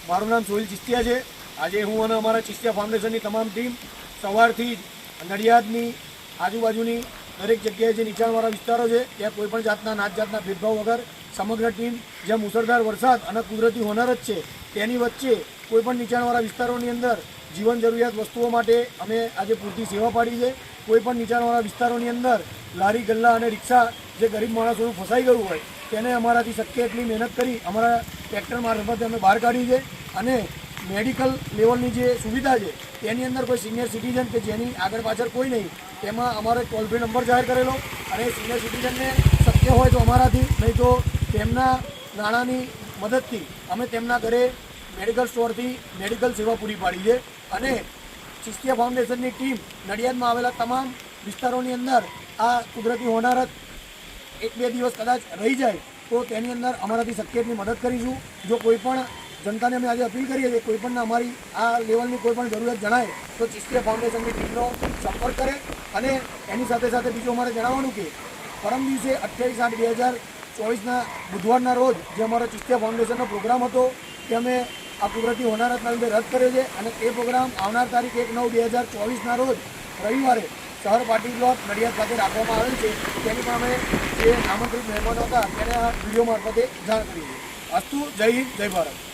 મારું નામ સોહિલ ચિસ્તિયા છે। આજે હું અને અમારા ચિસ્તિયા ફાઉન્ડેશનની તમામ ટીમ સવારથી જ નડિયાદની આજુબાજુની દરેક જગ્યાએ જે નીચાણવાળા વિસ્તારો છે ત્યાં કોઈપણ જાતના નાત જાતના ભેદભાવ વગર સમગ્ર ટીમ જ્યાં મુસળધાર વરસાદ અને કુદરતી હોનારત છે તેની વચ્ચે કોઈપણ નીચાણવાળા વિસ્તારોની અંદર જીવન જરૂરિયાત વસ્તુઓ માટે અમે આજે પૂરતી સેવા પાડી છે। કોઈપણ નીચાણવાળા વિસ્તારોની અંદર લારી ગલ્લા અને રિક્ષા જે ગરીબ માણસોનું ફસાઈ ગયું હોય તેને અમારાથી શક્ય એટલી મહેનત કરી અમારા ટ્રેક્ટર મારફતે અમે બહાર કાઢી છે। અને મેડિકલ લેવલની જે સુવિધા છે તેની અંદર કોઈ સિનિયર સિટીઝન કે જેની આગળ પાછળ કોઈ નહીં તેમાં અમારો ટોલ ફ્રી નંબર જાહેર કરેલો અને સિનિયર સિટીઝનને શક્ય હોય તો અમારાથી, નહીં તો તેમના નાણાંની મદદથી અમે તેમના ઘરે મેડિકલ સ્ટોરથી મેડિકલ સેવા પૂરી પાડી છે। અને ચિસ્તિયા ફાઉન્ડેશનની ટીમ નડિયાદમાં આવેલા તમામ વિસ્તારોની અંદર આ કુદરતી હોનારત 1-2 દિવસ કદાચ રહી જાય તો તેની અંદર અમારાથી શક્ય એટલી મદદ કરીશું। જો કોઈ પણ જનતાને અમે આજે અપીલ કરીએ છીએ કોઈપણને અમારી આ લેવલની કોઈ પણ જરૂરિયાત જણાય તો ચિસ્તિયા ફાઉન્ડેશનની ટીમનો સંપર્ક કરે। અને એની સાથે સાથે બીજું અમારે જણાવવાનું કે પરમ દિવસે 28/8/2024ના બુધવારના રોજ જે અમારો ચિસ્તિયા ફાઉન્ડેશનનો પ્રોગ્રામ હતો તે અમે આ કુદરતી હોનારતના લીધે રદ કર્યો છે અને તે પ્રોગ્રામ આવનાર તારીખ 1/9/2024ના રોજ રવિવારે શહેર પાર્ટી પ્લોટ નડિયાદ ખાતે રાખવામાં આવેલ છે। તેની પણ અમે જે આમંત્રિત મહેમાનો હતા તેને આ વિડીયો મારફતે જાણ કરી છે। અસ્તુ, જય હિન્દ, જય ભારત।